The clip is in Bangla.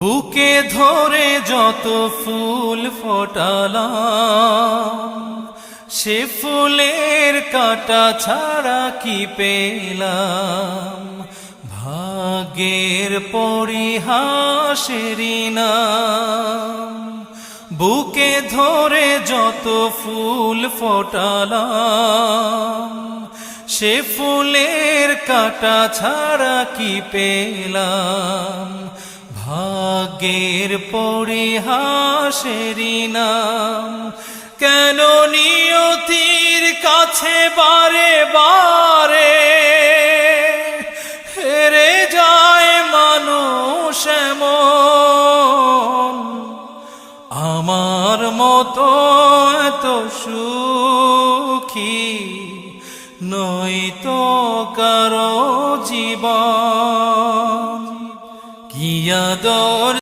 বুকে ধরে যত ফুল ফোটালাম, সে ফুলের কাঁটা ছাড়া কি পেলাম। ভাগ্যের পরিহাসেরই নাম। বুকে ধরে যত ফুল ফোটালাম, সে ফুলের কাঁটা ছাড়া কি পেলাম। ভাগ্যের পরিহাসেরই নাম। কেন নিয়তির কাছে বারে বারে হেরে যায় মানুষ এমন। আমার মতো এত সুখী নয়তো কারো জীবন। কি আদর